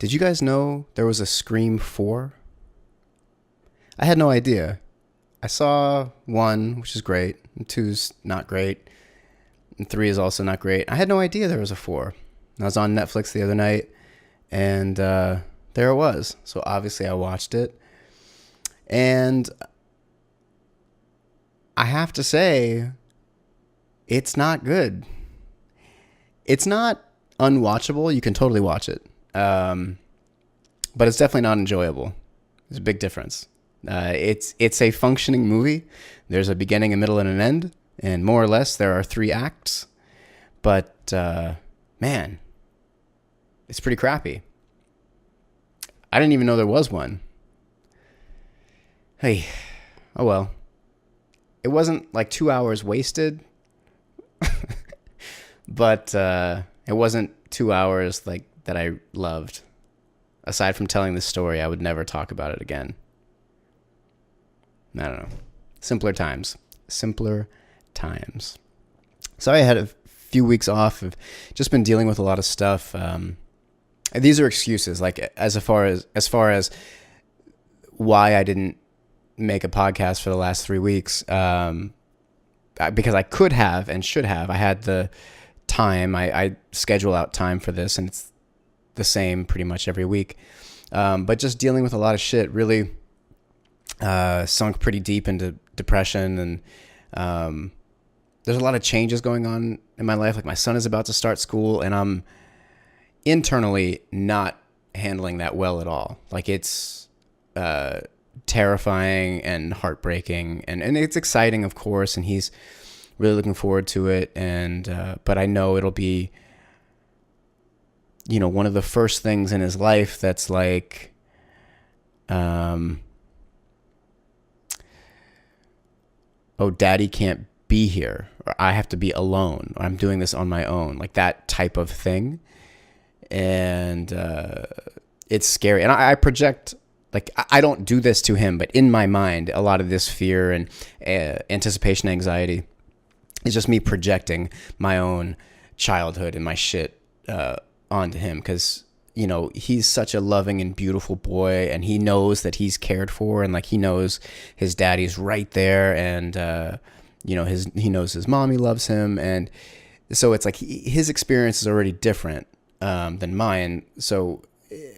Did you guys know there was a Scream 4? I had no idea. I saw 1, which is great, and 2's not great, and 3 is also not great. I had no idea there was a 4. I was on Netflix the other night, and there it was. So obviously I watched it. And I have to say, it's not good. It's not unwatchable. You can totally watch it. But it's definitely not enjoyable. There's a big difference. It's a functioning movie. There's a beginning, a middle, and an end. And more or less, there are 3 acts. But, man, it's pretty crappy. I didn't even know there was one. Hey, oh well. It wasn't like 2 hours wasted. But it wasn't 2 hours like that I loved. Aside from telling this story, I would never talk about it again. I don't know. Simpler times. Simpler times. So I had a few weeks off. I've just been dealing with a lot of stuff. These are excuses. Like as far as why I didn't make a podcast for the last 3 weeks. Because I could have and should have. I had the time. I schedule out time for this, and it's the same pretty much every week. But just dealing with a lot of shit really sunk pretty deep into depression, and there's a lot of changes going on in my life. Like my son is about to start school, and I'm internally not handling that well at all. Like it's terrifying and heartbreaking, and it's exciting, of course, and he's really looking forward to it. And but I know it'll be, one of the first things in his life that's like, oh, daddy can't be here, or I have to be alone, or I'm doing this on my own, like that type of thing. And it's scary. And I project, like, I don't do this to him, but in my mind, a lot of this fear and anticipation anxiety is just me projecting my own childhood and my shit onto him, because he's such a loving and beautiful boy, and he knows that he's cared for, and like he knows his daddy's right there, and he knows his mommy loves him, and so it's like his experience is already different than mine. So,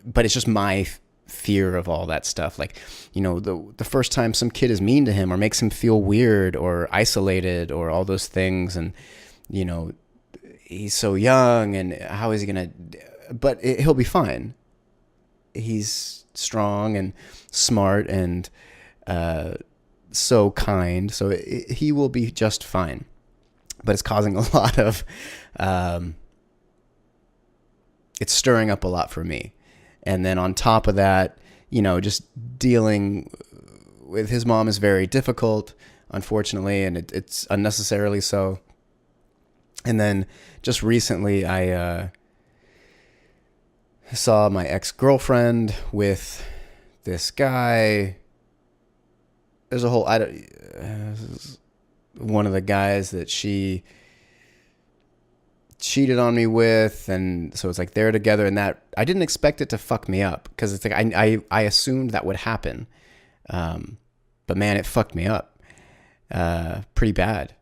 but it's just my fear of all that stuff. Like, the first time some kid is mean to him or makes him feel weird or isolated or all those things, and he's so young, and how is he gonna? But he'll be fine. He's strong and smart and so kind, so he will be just fine. But it's causing a lot of, it's stirring up a lot for me. And then on top of that, just dealing with his mom is very difficult, unfortunately, and it's unnecessarily so. And then just recently, I saw my ex-girlfriend with this guy. There's a whole, one of the guys that she cheated on me with, and so it's like they're together, and that I didn't expect it to fuck me up, because it's like I assumed that would happen, but man, it fucked me up pretty bad.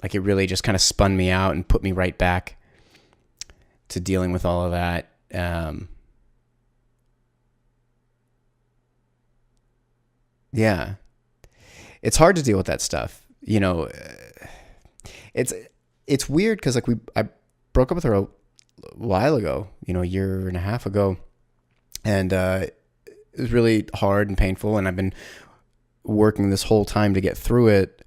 Like it really just kind of spun me out and put me right back to dealing with all of that. Yeah, it's hard to deal with that stuff. It's weird because like I broke up with her a while ago, a year and a half ago, and it was really hard and painful, and I've been working this whole time to get through it.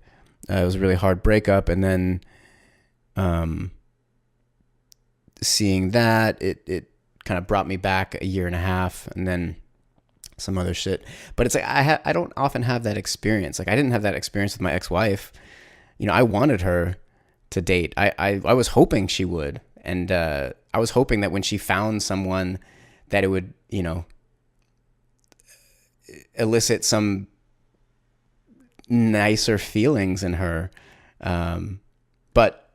It was a really hard breakup, and then seeing that, it kind of brought me back a year and a half, and then some other shit. But it's like I don't often have that experience. Like I didn't have that experience with my ex-wife. I wanted her to date. I was hoping she would, and I was hoping that when she found someone, that it would elicit some nicer feelings in her. But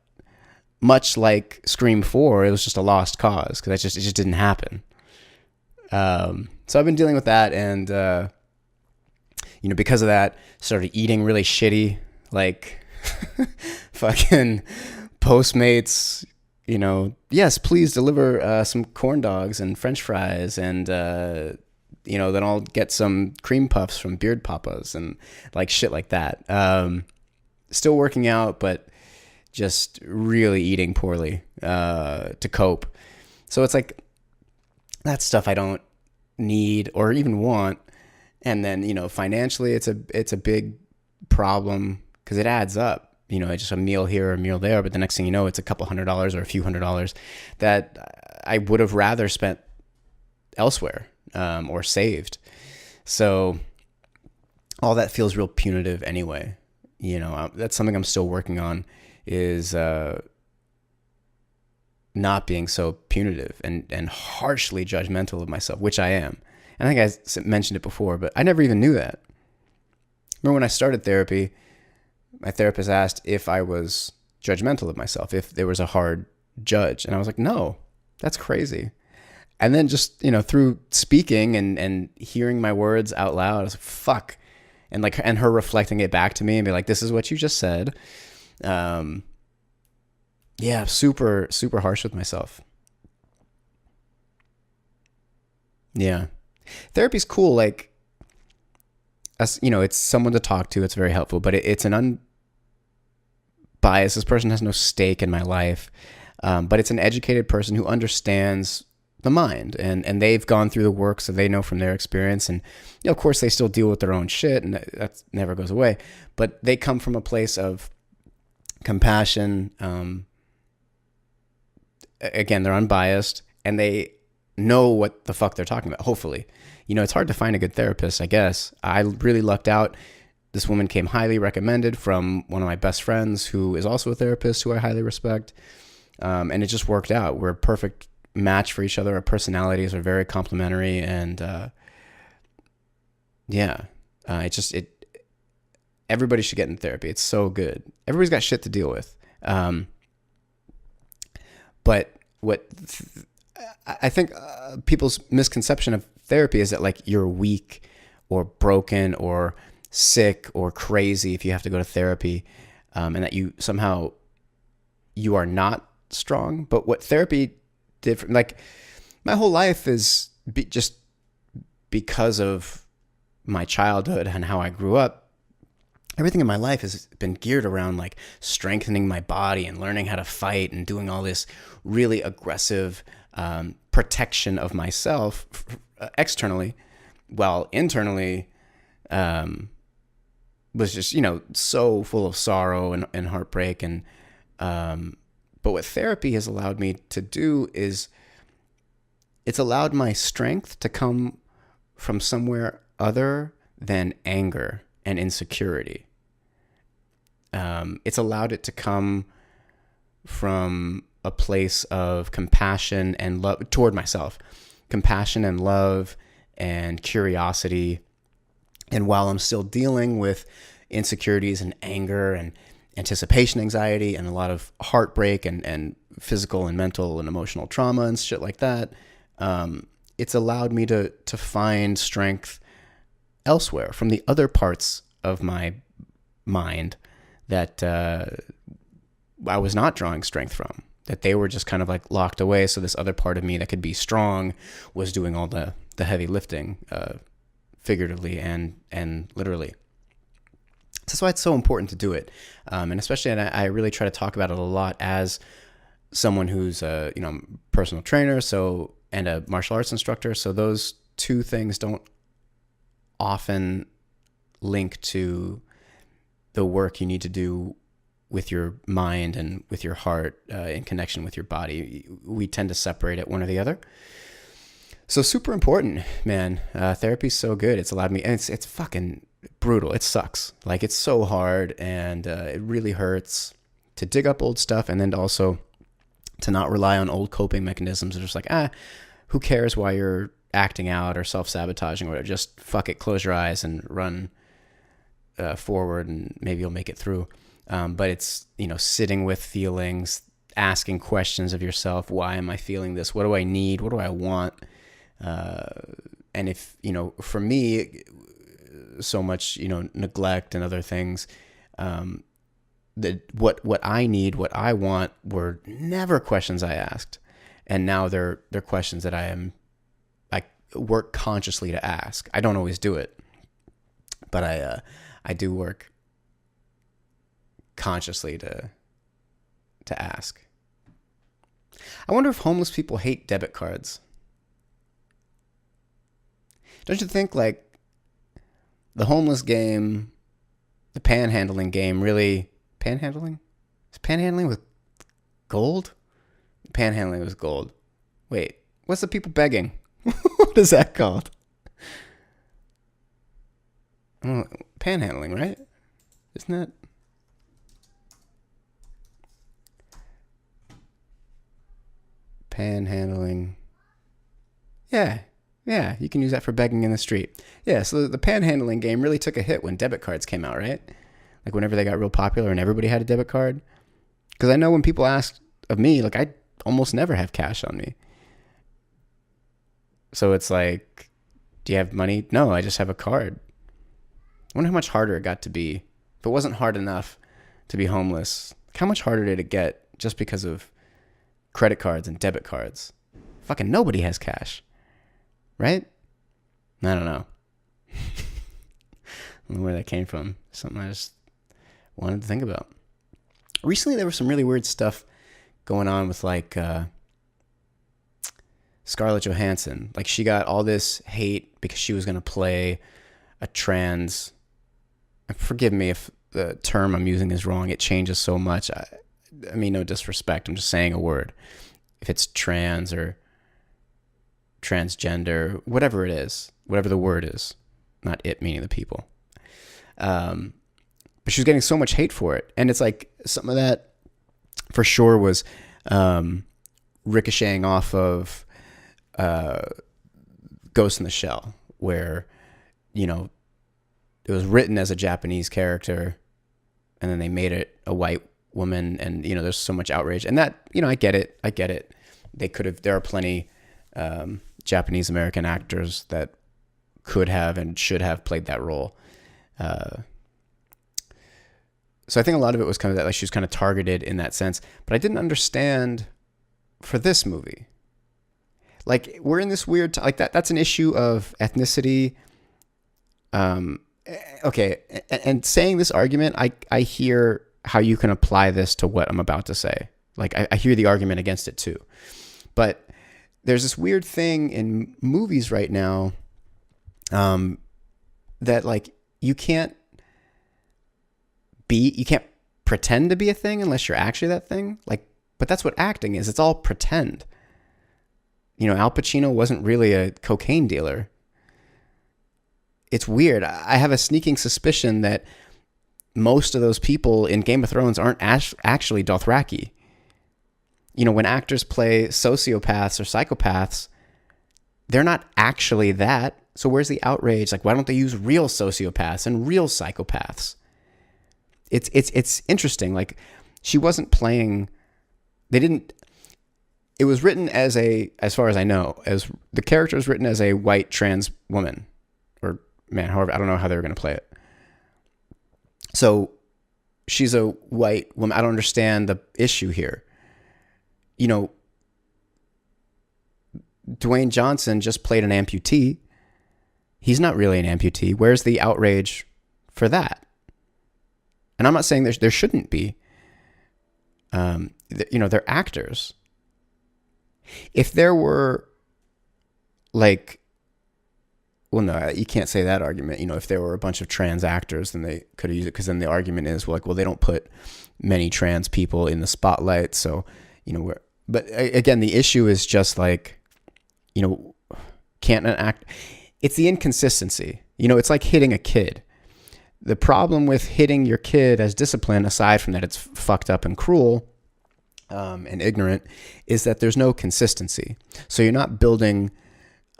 much like Scream 4, it was just a lost cause, because it just didn't happen. So I've been dealing with that, and because of that, started eating really shitty, like fucking Postmates. Yes, please deliver some corn dogs and French fries, and then I'll get some cream puffs from Beard Papas and like shit like that. Still working out, but just really eating poorly to cope. So it's like that stuff I don't need or even want. And then, financially it's a big problem because it adds up. It's just a meal here or a meal there, but the next thing you know, it's a couple $100s or a few $100s that I would have rather spent elsewhere or saved. So all that feels real punitive anyway. That's something I'm still working on, is not being so punitive and harshly judgmental of myself, which I am. And I think I mentioned it before, but I never even knew that. Remember when I started therapy, my therapist asked if I was judgmental of myself, if there was a hard judge. And I was like, no, that's crazy. And then just, through speaking and hearing my words out loud, I was like, fuck. And her reflecting it back to me and be like, this is what you just said. Yeah, super, super harsh with myself. Yeah. Therapy's cool. Like, it's someone to talk to. It's very helpful, but it's an unbiased. This person has no stake in my life. But it's an educated person who understands the mind, and they've gone through the work, so they know from their experience. And of course they still deal with their own shit, and that never goes away, but they come from a place of compassion. Again, they're unbiased and they know what the fuck they're talking about. Hopefully, it's hard to find a good therapist, I guess. I really lucked out. This woman came highly recommended from one of my best friends who is also a therapist who I highly respect. And it just worked out. We're a perfect match for each other. Our personalities are very complementary, and everybody should get in therapy. It's so good. Everybody's got shit to deal with. But I think people's misconception of therapy is that like you're weak or broken or sick or crazy if you have to go to therapy, and that you are not strong. But what therapy did, like my whole life is just because of my childhood and how I grew up. Everything in my life has been geared around like strengthening my body and learning how to fight and doing all this really aggressive protection of myself externally, while internally was just, so full of sorrow and heartbreak. And but what therapy has allowed me to do is it's allowed my strength to come from somewhere other than anger and insecurity. It's allowed it to come from a place of compassion and love toward myself, compassion and love and curiosity. And while I'm still dealing with insecurities and anger and anticipation anxiety and a lot of heartbreak and physical and mental and emotional trauma and shit like that, it's allowed me to find strength elsewhere from the other parts of my mind that I was not drawing strength from, that they were just kind of like locked away. So this other part of me that could be strong was doing all the heavy lifting, figuratively and literally. So that's why it's so important to do it. And especially, and I really try to talk about it a lot as someone who's a personal trainer, and a martial arts instructor. So those two things don't often link to the work you need to do with your mind and with your heart in connection with your body. We tend to separate it, one or the other. So super important, man. Therapy's so good. It's allowed me, and it's fucking brutal. It sucks. Like, it's so hard, and it really hurts to dig up old stuff, and then also to not rely on old coping mechanisms. They're just like, who cares why you're acting out or self-sabotaging or whatever. Just fuck it, close your eyes and run forward, and maybe you'll make it through. But it's, sitting with feelings, asking questions of yourself. Why am I feeling this? What do I need? What do I want? And if, for me, so much, neglect and other things, that what I need, what I want were never questions I asked. And now they're questions that I work consciously to ask. I don't always do it, but I do work consciously to ask. I wonder if homeless people hate debit cards. Don't you think, like, the homeless game, the panhandling game, really... Panhandling? Is panhandling with gold? Panhandling with gold. Wait, what's the people begging? What is that called? Oh, panhandling, right? Isn't that... Panhandling. Yeah, you can use that for begging in the street. Yeah, so the panhandling game really took a hit when debit cards came out, right? Like whenever they got real popular and everybody had a debit card. Because I know when people ask of me, like, I almost never have cash on me. So it's like, do you have money? No, I just have a card. I wonder how much harder it got to be. If it wasn't hard enough to be homeless, how much harder did it get just because of credit cards and debit cards? Fucking nobody has cash. Right? I don't know. I don't know where that came from. Something I just wanted to think about. Recently, there was some really weird stuff going on with, like, Scarlett Johansson. Like, she got all this hate because she was going to play a trans... Forgive me if the term I'm using is wrong. It changes so much. I mean, no disrespect. I'm just saying a word. If it's trans or transgender, whatever it is, whatever the word is, not it meaning the people. But she was getting so much hate for it. And it's like some of that for sure was ricocheting off of Ghost in the Shell, where, it was written as a Japanese character and then they made it a white woman, and, there's so much outrage. And that, I get it. There are plenty Japanese American actors that could have and should have played that role. So I think a lot of it was kind of that, like, she was kind of targeted in that sense, but I didn't understand for this movie. Like, we're in this weird, like that's an issue of ethnicity. Okay. And saying this argument, I hear how you can apply this to what I'm about to say. Like, I hear the argument against it too, but there's this weird thing in movies right now, that, like, you can't pretend to be a thing unless you're actually that thing. Like, but that's what acting is. It's all pretend. Al Pacino wasn't really a cocaine dealer. It's weird. I have a sneaking suspicion that most of those people in Game of Thrones aren't actually Dothraki. When actors play sociopaths or psychopaths, they're not actually that. So where's the outrage? Like, why don't they use real sociopaths and real psychopaths? It's interesting. Like, she wasn't playing, it was written as far as I know, as the character was written as a white trans woman or man, however, I don't know how they were going to play it. So she's a white woman. I don't understand the issue here. Dwayne Johnson just played an amputee. He's not really an amputee. Where's the outrage for that? And I'm not saying there shouldn't be. They're actors. If there were, like, well, no, you can't say that argument. If there were a bunch of trans actors, then they could have used it, because then the argument is, well, they don't put many trans people in the spotlight. So, but again, the issue is just like, can't an act, it's the inconsistency. It's like hitting a kid. The problem with hitting your kid as discipline, aside from that it's fucked up and cruel, and ignorant, is that there's no consistency. So you're not building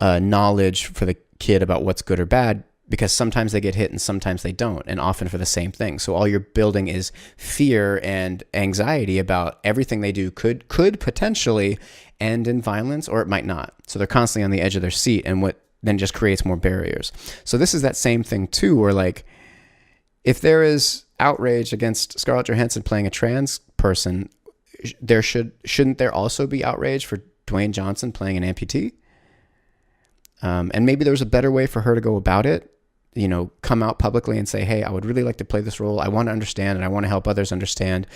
knowledge for the kid about what's good or bad. because sometimes they get hit and sometimes they don't, and often for the same thing. So all you're building is fear and anxiety about everything they do could potentially end in violence, or it might not. So they're constantly on the edge of their seat, and what then just creates more barriers. So this is that same thing too, where like, if there is outrage against Scarlett Johansson playing a trans person, shouldn't there also be outrage for Dwayne Johnson playing an amputee? And maybe there's a better way for her to go about it. You know, come out publicly and say, hey, I would really like to play this role. I want to understand, and I want to help others understand.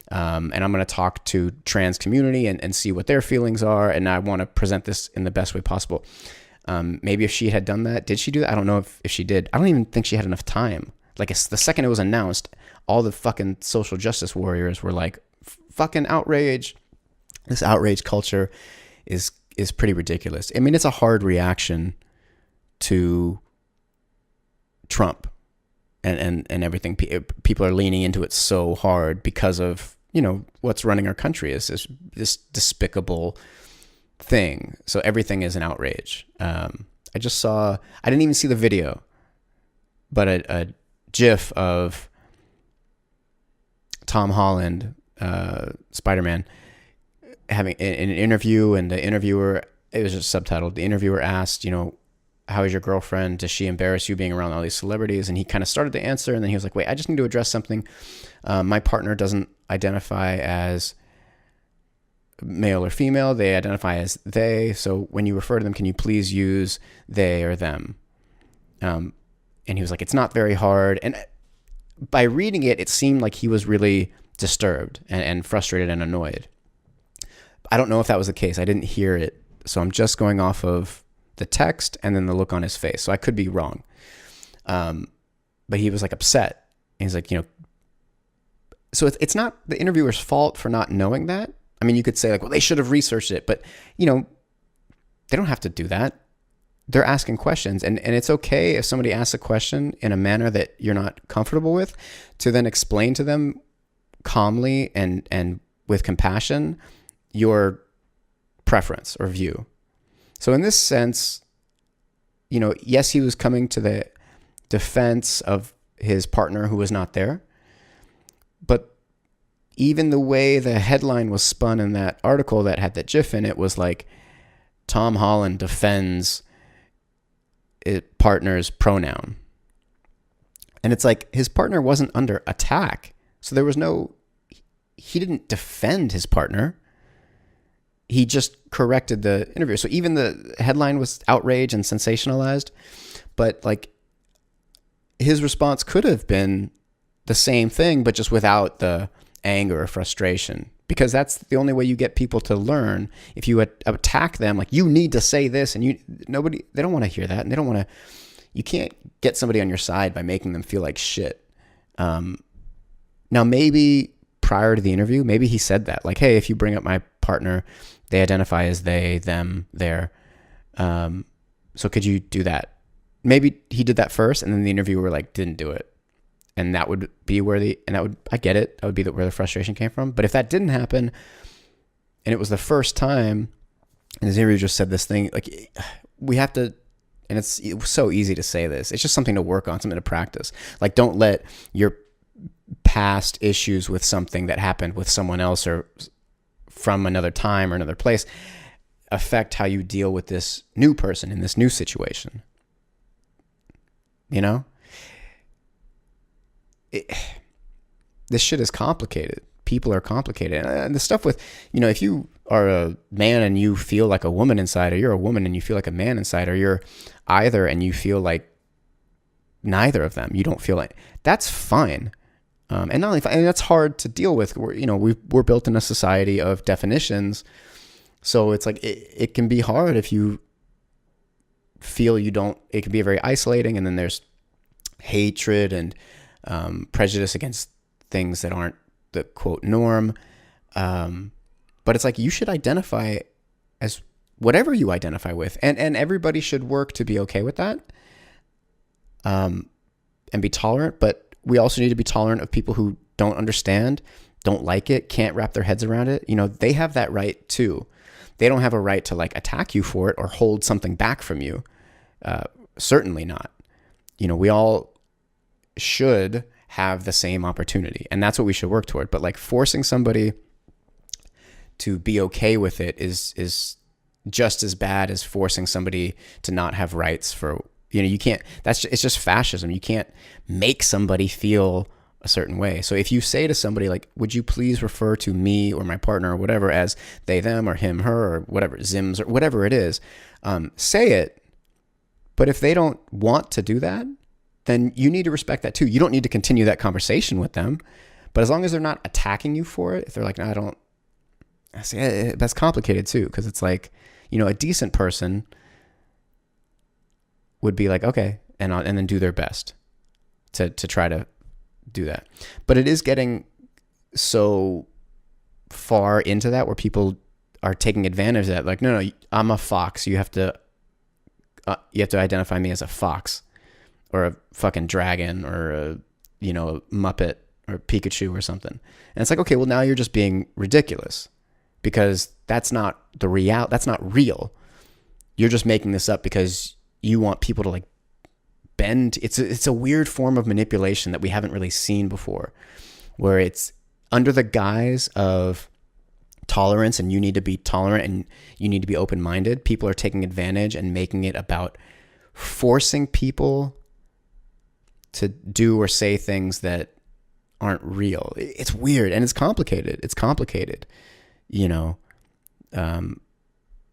And I'm going to talk to trans community and see what their feelings are. And I want to present this in the best way possible. Maybe if she had done that, did she do that? I don't know if she did. I don't even think she had enough time. Like, the second it was announced, all the fucking social justice warriors were like, fucking outrage. This outrage culture is pretty ridiculous. I mean, it's a hard reaction to Trump and everything. People are leaning into it so hard because of, you know, what's running our country is this despicable thing. So everything is an outrage. I didn't even see the video, but a GIF of Tom Holland, Spider-Man, having an interview, and the interviewer, it was just subtitled. The interviewer asked, you know, how is your girlfriend? Does she embarrass you being around all these celebrities? And he kind of started to answer, and then he was like, wait, I just need to address something. My partner doesn't identify as male or female. They identify as they. So when you refer to them, can you please use they or them? And he was like, it's not very hard. And by reading it, it seemed like he was really disturbed and frustrated and annoyed. I don't know if that was the case. I didn't hear it. So I'm just going off of the text and then the look on his face. So I could be wrong. But he was like upset. And he's like, you know, so it's not the interviewer's fault for not knowing that. I mean, you could say like, well, they should have researched it, but you know, they don't have to do that. They're asking questions, and it's okay if somebody asks a question in a manner that you're not comfortable with, to then explain to them calmly and with compassion your preference or view. So in this sense, you know, yes, he was coming to the defense of his partner who was not there, but even the way the headline was spun in that article that had that GIF in it was like, Tom Holland defends partner's pronoun. And it's like, his partner wasn't under attack. So there was he didn't defend his partner. He just corrected the interview. So even the headline was outraged and sensationalized, but like, his response could have been the same thing, but just without the anger or frustration, because that's the only way you get people to learn. If you attack them, like, you need to say this, and they don't want to hear that. And they don't want to, you can't get somebody on your side by making them feel like shit. Now maybe prior to the interview, maybe he said that, like, hey, if you bring up my partner, they identify as they, them, their, so could you do that? Maybe he did that first, and then the interviewer like didn't do it. And that would be I get it. That would be where the frustration came from. But if that didn't happen, and it was the first time, and his interviewer just said this thing, like, we have to, and it was so easy to say this. It's just something to work on, something to practice. Like, don't let your past issues with something that happened with someone else or from another time or another place affect how you deal with this new person in this new situation. You know? This shit is complicated. People are complicated. And the stuff with, you know, if you are a man and you feel like a woman inside, or you're a woman and you feel like a man inside, or you're either and you feel like neither of them, you don't feel like, that's fine. And not only fine, and that's hard to deal with. We're built in a society of definitions. So it's like, it can be hard if you feel you don't, it can be very isolating. And then there's hatred and prejudice against things that aren't the quote norm. But it's like, you should identify as whatever you identify with, and everybody should work to be okay with that, and be tolerant. But we also need to be tolerant of people who don't understand, don't like it, can't wrap their heads around it. You know, they have that right too. They don't have a right to like attack you for it or hold something back from you. Certainly not. we all should have the same opportunity, and that's what we should work toward. But like forcing somebody to be okay with it is just as bad as forcing somebody to not have rights for, you can't, it's just fascism. You can't make somebody feel a certain way. So if you say to somebody like, would you please refer to me or my partner or whatever as they, them, or him, her, or whatever, Zims, or whatever it is, say it. But if they don't want to do that, then you need to respect that too. You don't need to continue that conversation with them. But as long as they're not attacking you for it, if they're like, no, I say, that's complicated too. Cause it's like, a decent person would be like, okay, and then do their best to try to do that. But it is getting so far into that where people are taking advantage of that. Like, no, I'm a fox. You have to identify me as a fox or a fucking dragon or a Muppet or Pikachu or something. And it's like, okay, well now you're just being ridiculous because that's not that's not real. You're just making this up because you want people to like bend. It's a weird form of manipulation that we haven't really seen before, where it's under the guise of tolerance and you need to be tolerant and you need to be open-minded. People are taking advantage and making it about forcing people to do or say things that aren't real. It's weird and it's complicated.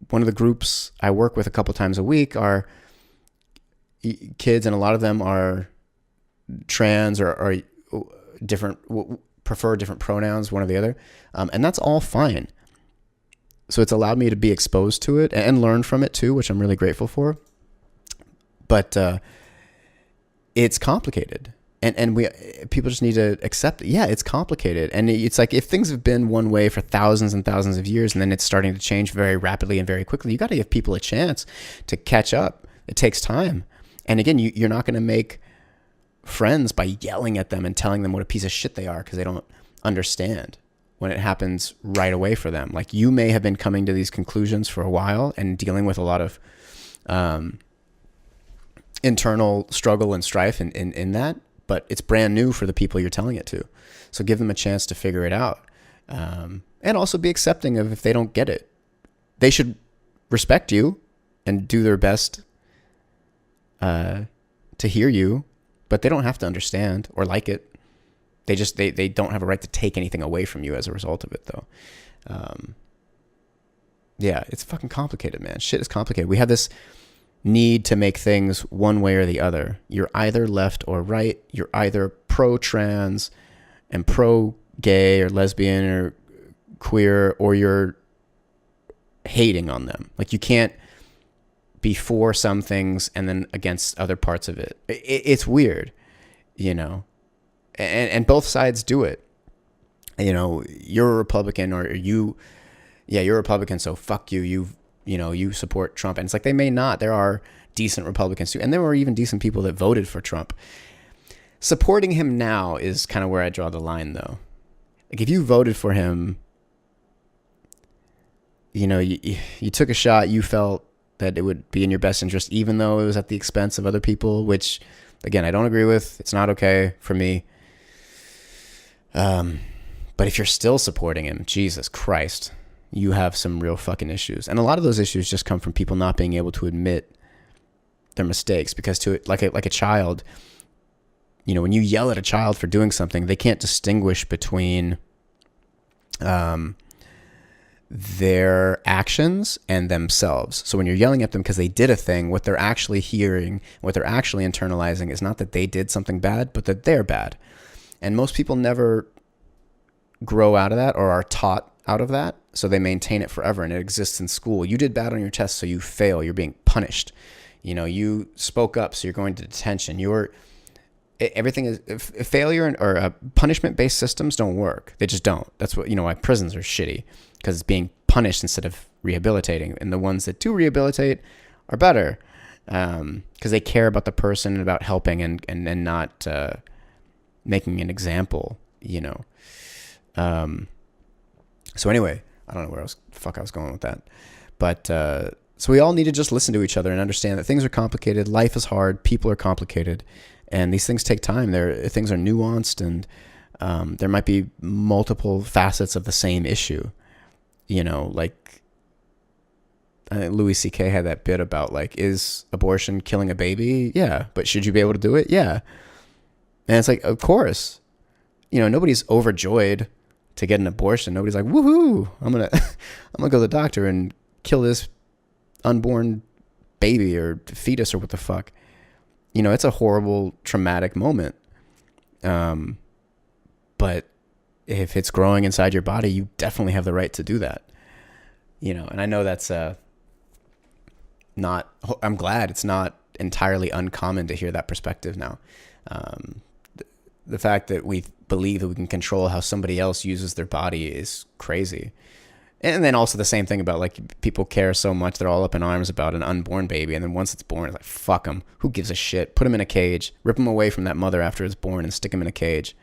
One of the groups I work with a couple times a week are kids, and a lot of them are trans or different, prefer different pronouns, one or the other. And that's all fine. So it's allowed me to be exposed to it and learn from it too, which I'm really grateful for. But it's complicated. And people just need to accept it. Yeah, it's complicated. And it's like if things have been one way for thousands and thousands of years and then it's starting to change very rapidly and very quickly, you got to give people a chance to catch up. It takes time. And again, you're not going to make friends by yelling at them and telling them what a piece of shit they are because they don't understand when it happens right away for them. Like you may have been coming to these conclusions for a while and dealing with a lot of internal struggle and strife in that, but it's brand new for the people you're telling it to. So give them a chance to figure it out. And also be accepting of if they don't get it. They should respect you and do their best to hear you, but they don't have to understand or like it. They don't have a right to take anything away from you as a result of it though. Yeah, it's fucking complicated, man. Shit is complicated. We have this need to make things one way or the other. You're either left or right. You're either pro-trans and pro-gay or lesbian or queer, or you're hating on them. Like you can't be for some things and then against other parts of it. It's weird, and both sides do it. You're a Republican or you're a Republican, so fuck you. You support Trump. And it's like, they may not. There are decent Republicans too. And there were even decent people that voted for Trump. Supporting him now is kind of where I draw the line though. Like if you voted for him, you took a shot, you felt that it would be in your best interest, even though it was at the expense of other people, which again, I don't agree with. It's not okay for me. But if you're still supporting him, Jesus Christ, you have some real fucking issues. And a lot of those issues just come from people not being able to admit their mistakes, because like a child, when you yell at a child for doing something, they can't distinguish between their actions and themselves. So when you're yelling at them because they did a thing, what they're actually hearing, what they're actually internalizing is not that they did something bad, but that they're bad. And most people never grow out of that or are taught out of that. So they maintain it forever, and it exists in school. You did bad on your test, so you fail. You're being punished. You spoke up, so you're going to detention. Everything is failure, or punishment-based systems don't work. They just don't. That's what, why prisons are shitty, because it's being punished instead of rehabilitating. And the ones that do rehabilitate are better, because they care about the person and about helping and not making an example, So anyway, I don't know where I was going with that. But So we all need to just listen to each other and understand that things are complicated. Life is hard. People are complicated. And these things take time. Things are nuanced, and there might be multiple facets of the same issue. You know, like I think Louis C.K. had that bit about, like, is abortion killing a baby? Yeah. But should you be able to do it? Yeah. And it's like, of course. You know, nobody's overjoyed to get an abortion. Nobody's like, woohoo, I'm gonna go to the doctor and kill this unborn baby or fetus or what the fuck. You know, it's a horrible, traumatic moment. But if it's growing inside your body, you definitely have the right to do that. You know, and I know that's I'm glad it's not entirely uncommon to hear that perspective now. The fact that we believe that we can control how somebody else uses their body is crazy. And then also the same thing about, like, people care so much, they're all up in arms about an unborn baby, and then once it's born, it's like, fuck them. Who gives a shit? Put them in a cage, rip them away from that mother after it's born, and stick them in a cage.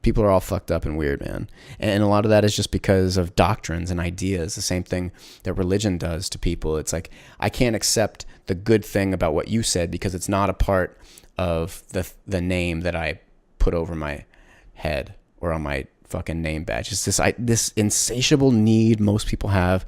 People are all fucked up and weird, man. And a lot of that is just because of doctrines and ideas, the same thing that religion does to people. It's like, I can't accept the good thing about what you said because it's not a part of the name that I put over my head or on my fucking name badge. It's this insatiable need most people have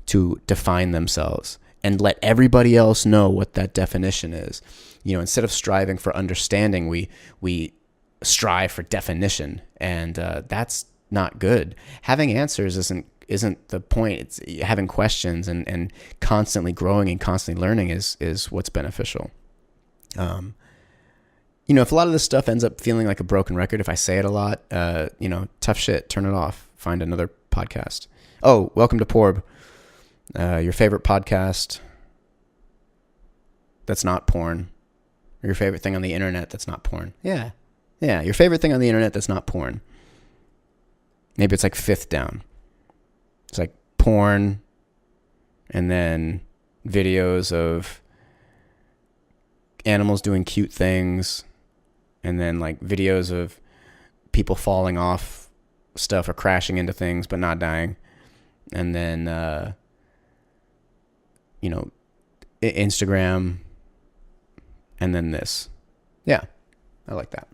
to define themselves and let everybody else know what that definition is. You know, instead of striving for understanding, we strive for definition, and that's not good. Having answers isn't the point. It's having questions and constantly growing and constantly learning is what's beneficial. You know, if a lot of this stuff ends up feeling like a broken record, if I say it a lot, you know, tough shit, turn it off, find another podcast. Oh, welcome to PORB, your favorite podcast that's not porn, or your favorite thing on the internet that's not porn. Yeah, your favorite thing on the internet that's not porn. Maybe it's like fifth down. It's like porn, and then videos of animals doing cute things, and then like videos of people falling off stuff or crashing into things but not dying, and then you know, Instagram, and then this. Yeah, I like that.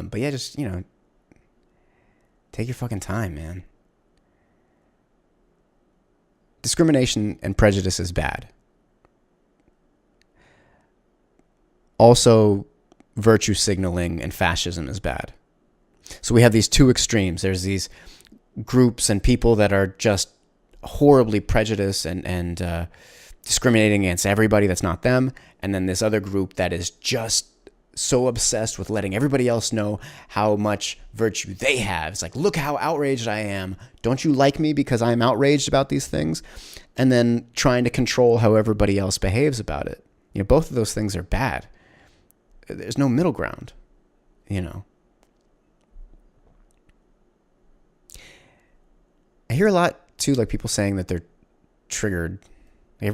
But yeah, just, you know, take your fucking time, man. Discrimination and prejudice is bad. Also, virtue signaling and fascism is bad. So we have these two extremes. There's these groups and people that are just horribly prejudiced and discriminating against everybody that's not them. And then this other group that is just so obsessed with letting everybody else know how much virtue they have. It's like, look how outraged I am. Don't you like me because I'm outraged about these things? And then trying to control how everybody else behaves about it. You know, both of those things are bad. There's no middle ground, you know. I hear a lot too, like people saying that they're triggered. I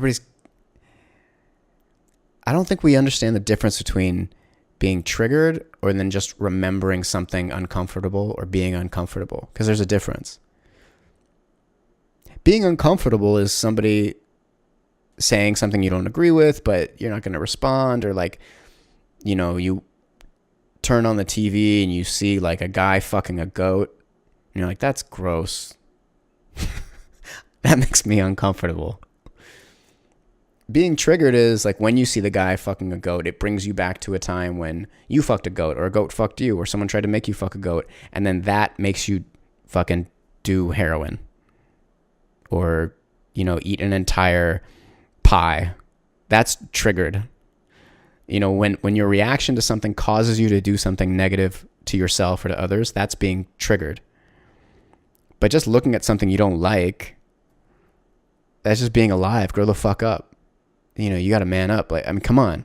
don't think we understand the difference between being triggered or then just remembering something uncomfortable or being uncomfortable, because there's a difference. Being uncomfortable is somebody saying something you don't agree with, but you're not going to respond, or like, you know, you turn on the TV and you see like a guy fucking a goat, and you're like, that's gross. That makes me uncomfortable. Being triggered is like when you see the guy fucking a goat, it brings you back to a time when you fucked a goat, or a goat fucked you, or someone tried to make you fuck a goat, and then that makes you fucking do heroin, or, you know, eat an entire pie. That's triggered. You know, when your reaction to something causes you to do something negative to yourself or to others, that's being triggered. But just looking at something you don't like, that's just being alive. Grow the fuck up. You know, you got to man up. Like, I mean, come on.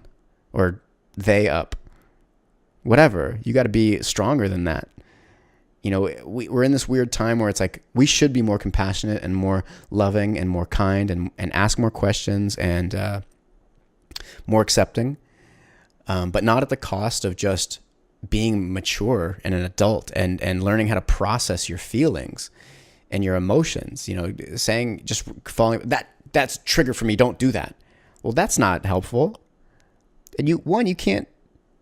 Or they up. Whatever. You got to be stronger than that. You know, we're in this weird time where it's like we should be more compassionate and more loving and more kind and ask more questions and more accepting. But not at the cost of just being mature and an adult and learning how to process your feelings and your emotions. You know, saying, just falling, that that's trigger for me. Don't do that. Well, that's not helpful. And you can't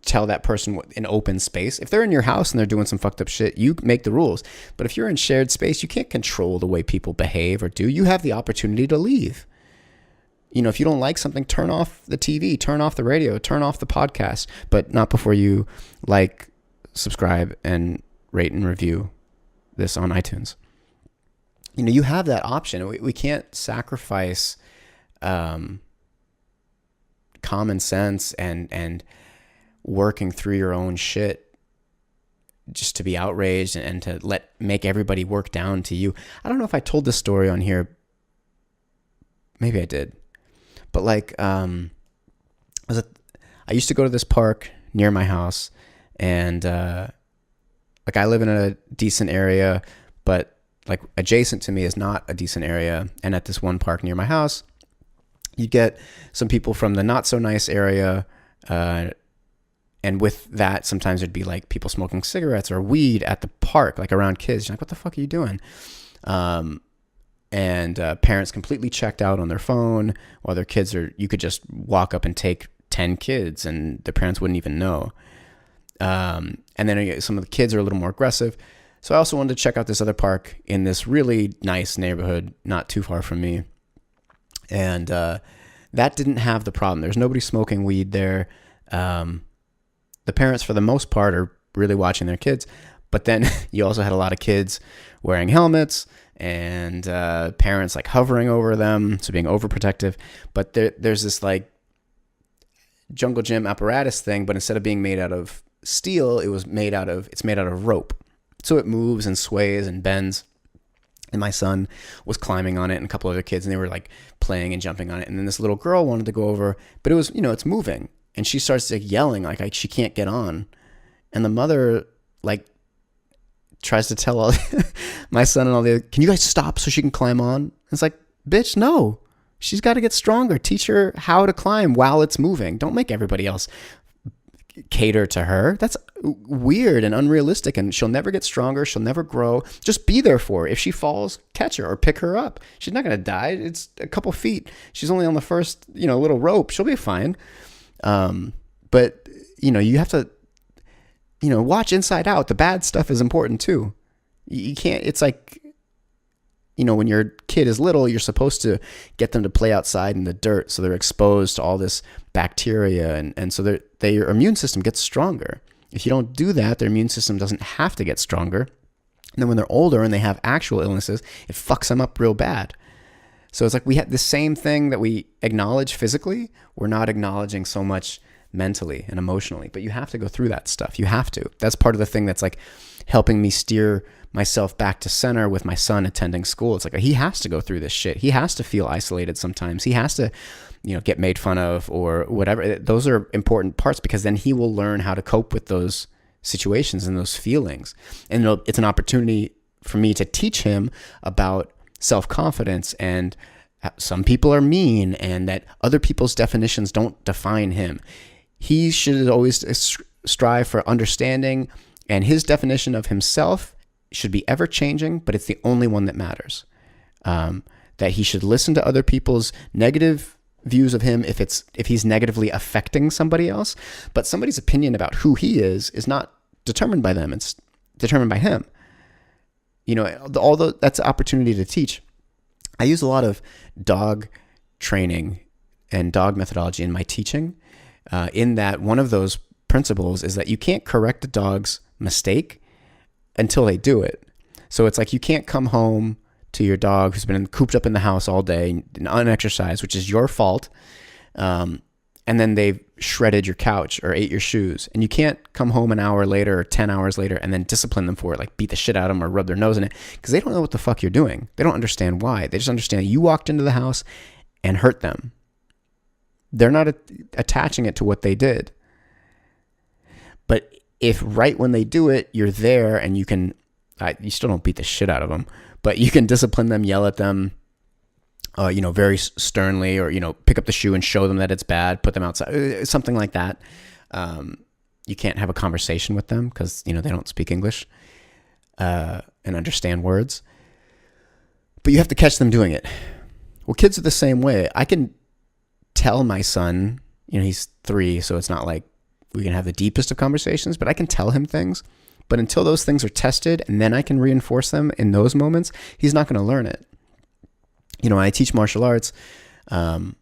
tell that person in open space. If they're in your house and they're doing some fucked up shit, you make the rules. But if you're in shared space, you can't control the way people behave or do. You have the opportunity to leave. If you don't like something, turn off the TV, turn off the radio, turn off the podcast, but not before you like, subscribe, and rate and review this on iTunes. You have that option. We can't sacrifice common sense and working through your own shit just to be outraged and to make everybody work down to you. I don't know if I told this story on here. Maybe I did. But I used to go to this park near my house, and I live in a decent area, but adjacent to me is not a decent area. And at this one park near my house, you get some people from the not so nice area, and with that, sometimes there'd be people smoking cigarettes or weed at the park, around kids. You're like, what the fuck are you doing? And parents completely checked out on their phone while their kids you could just walk up and take 10 kids and the parents wouldn't even know. And then some of the kids are a little more aggressive. So I also wanted to check out this other park in this really nice neighborhood, not too far from me. And that didn't have the problem. There's nobody smoking weed there. The parents, for the most part, are really watching their kids. But then you also had a lot of kids wearing helmets and parents hovering over them, so being overprotective. But there's this jungle gym apparatus thing, but instead of being made out of steel, it's made out of rope. So it moves and sways and bends. And my son was climbing on it and a couple other kids, and they were playing and jumping on it. And then this little girl wanted to go over, but it was, it's moving. And she starts yelling she can't get on. And the mother tries to tell all my son and all the, can you guys stop so she can climb on? It's bitch, no. She's got to get stronger. Teach her how to climb while it's moving. Don't make everybody else cater to her. That's weird and unrealistic, and she'll never get stronger. She'll never grow. Just be there for her. If she falls, catch her or pick her up. She's not going to die. It's a couple feet. She's only on the first, little rope. She'll be fine. But you have to, watch Inside Out. The bad stuff is important too. You can't, it's when your kid is little, you're supposed to get them to play outside in the dirt so they're exposed to all this bacteria, and so their immune system gets stronger. If you don't do that, their immune system doesn't have to get stronger. And then when they're older and they have actual illnesses, it fucks them up real bad. So it's we have the same thing that we acknowledge physically, we're not acknowledging so much mentally and emotionally. But you have to go through that stuff. You have to. That's part of the thing that's helping me steer myself back to center with my son attending school. It's he has to go through this shit. He has to feel isolated sometimes. He has to, get made fun of or whatever. Those are important parts, because then he will learn how to cope with those situations and those feelings. And it's an opportunity for me to teach him about self-confidence, and some people are mean, and that other people's definitions don't define him. He should always strive for understanding, and his definition of himself should be ever changing, but it's the only one that matters. That he should listen to other people's negative views of him if he's negatively affecting somebody else, but somebody's opinion about who he is not determined by them. It's determined by him. Although that's an opportunity to teach. I use a lot of dog training and dog methodology in my teaching, in that one of those principles is that you can't correct a dog's mistake until they do it. So it's you can't come home to your dog who's been cooped up in the house all day and unexercised, which is your fault, and then they've shredded your couch or ate your shoes, and you can't come home an hour later or 10 hours later and then discipline them for it, beat the shit out of them or rub their nose in it, because they don't know what the fuck you're doing. They don't understand why. They just understand you walked into the house and hurt them. They're not attaching it to what they did. But if right when they do it, you're there and you can, you still don't beat the shit out of them, but you can discipline them, yell at them, very sternly, or, pick up the shoe and show them that it's bad, put them outside, something like that. You can't have a conversation with them because, they don't speak English and understand words. But you have to catch them doing it. Well, kids are the same way. I can tell my son, he's 3, so it's not like we can have the deepest of conversations, but I can tell him things. But until those things are tested and then I can reinforce them in those moments, he's not going to learn it. When I teach martial arts, at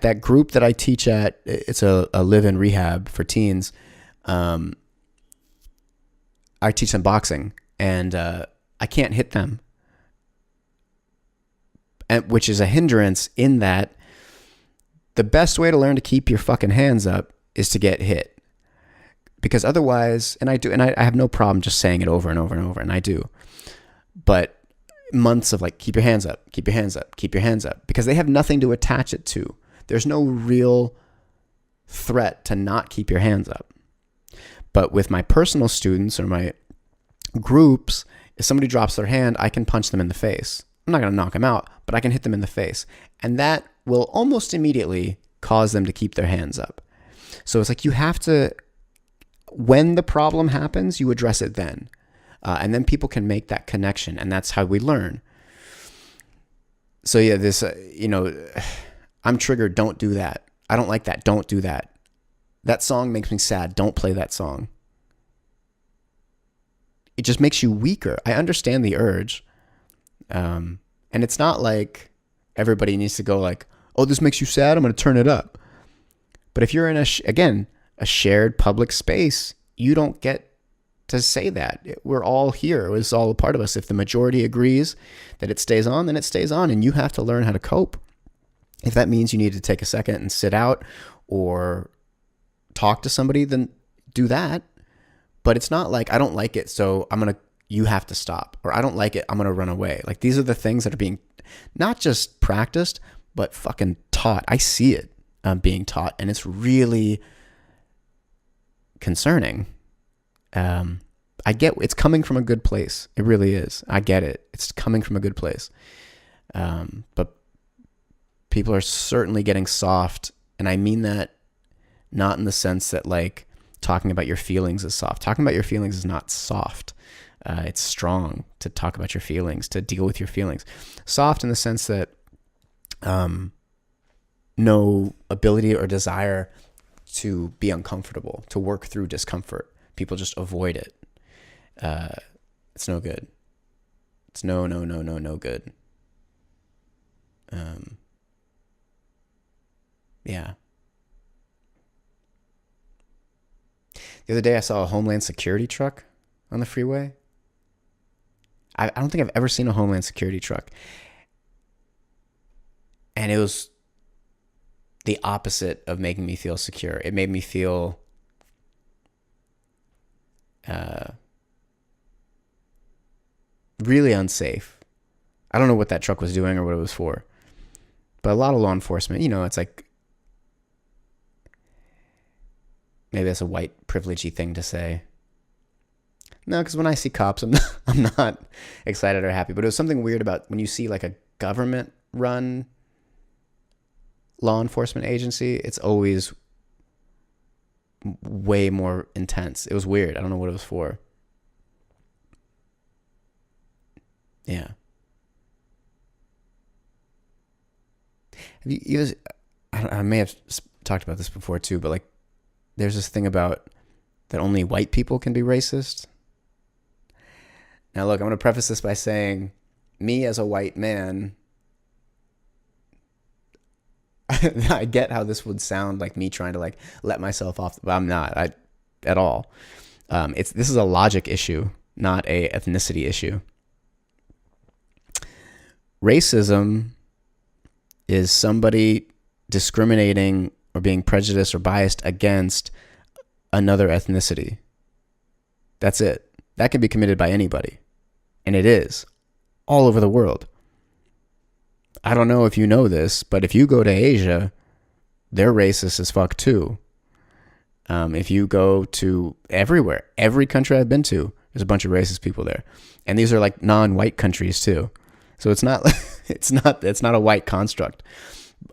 that group that I teach at, it's a live-in rehab for teens. I teach them boxing, and I can't hit them, which is a hindrance in that the best way to learn to keep your fucking hands up is to get hit. Because otherwise, and I have no problem just saying it over and over and over, and I do. But months of like, keep your hands up, keep your hands up, keep your hands up, because they have nothing to attach it to. There's no real threat to not keep your hands up. But with my personal students or my groups, if somebody drops their hand, I can punch them in the face. I'm not going to knock them out, but I can hit them in the face. And that will almost immediately cause them to keep their hands up. So it's like you have to, when the problem happens, you address it then. And then people can make that connection, and that's how we learn. So yeah, this, I'm triggered, don't do that. I don't like that, don't do that. That song makes me sad, don't play that song. It just makes you weaker. I understand the urge. And it's not like everybody needs to go like, oh, this makes you sad, I'm going to turn it up. But if you're in a shared public space, you don't get to say that. We're all here. It's all a part of us. If the majority agrees that it stays on, then it stays on, and you have to learn how to cope. If that means you need to take a second and sit out or talk to somebody, then do that. But it's not like, I don't like it, so you have to stop. Or I don't like it, I'm going to run away. Like, these are the things that are being not just practiced, but fucking taught. I see it being taught, and it's really concerning. I get it's coming from a good place. It really is. I get it. It's coming from a good place. But people are certainly getting soft. And I mean that not in the sense that like talking about your feelings is soft. Talking about your feelings is not soft. It's strong to talk about your feelings, to deal with your feelings. Soft in the sense that no ability or desire to be uncomfortable, to work through discomfort. People just avoid it. It's no good. It's no good. Yeah. The other day I saw a Homeland Security truck on the freeway. I don't think I've ever seen a Homeland Security truck. And it was the opposite of making me feel secure. It made me feel really unsafe. I don't know what that truck was doing or what it was for. But a lot of law enforcement, it's like, maybe that's a white privilegey thing to say. No, because when I see cops, I'm not excited or happy. But it was something weird about when you see like a government-run law enforcement agency, it's always way more intense. It was weird. I don't know what it was for. Yeah. I may have talked about this before too, but like, there's this thing about that only white people can be racist. Now, look, I'm going to preface this by saying, me as a white man, I get how this would sound like me trying to like let myself off, but I'm not at all. This is a logic issue, not a ethnicity issue. Racism is somebody discriminating or being prejudiced or biased against another ethnicity. That's it. That can be committed by anybody. And it is all over the world. I don't know if you know this, but if you go to Asia, they're racist as fuck too. If you go to everywhere, every country I've been to, there's a bunch of racist people there. And these are like non-white countries too. So it's not it's not a white construct.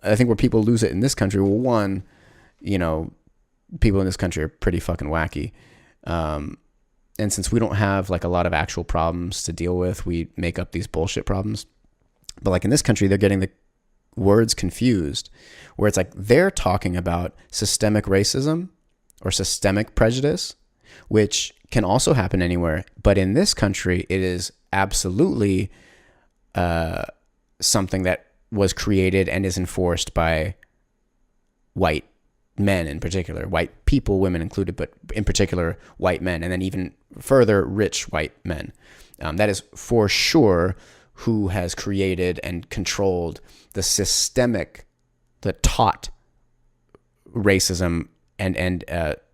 I think where people lose it in this country, well, one, people in this country are pretty fucking wacky. And since we don't have like a lot of actual problems to deal with, we make up these bullshit problems. But like in this country, they're getting the words confused, where it's like they're talking about systemic racism or systemic prejudice, which can also happen anywhere. But in this country, it is absolutely something that was created and is enforced by white men in particular, white people, women included, but in particular white men, and then even further rich white men. That is for sure who has created and controlled the systemic, the taught racism and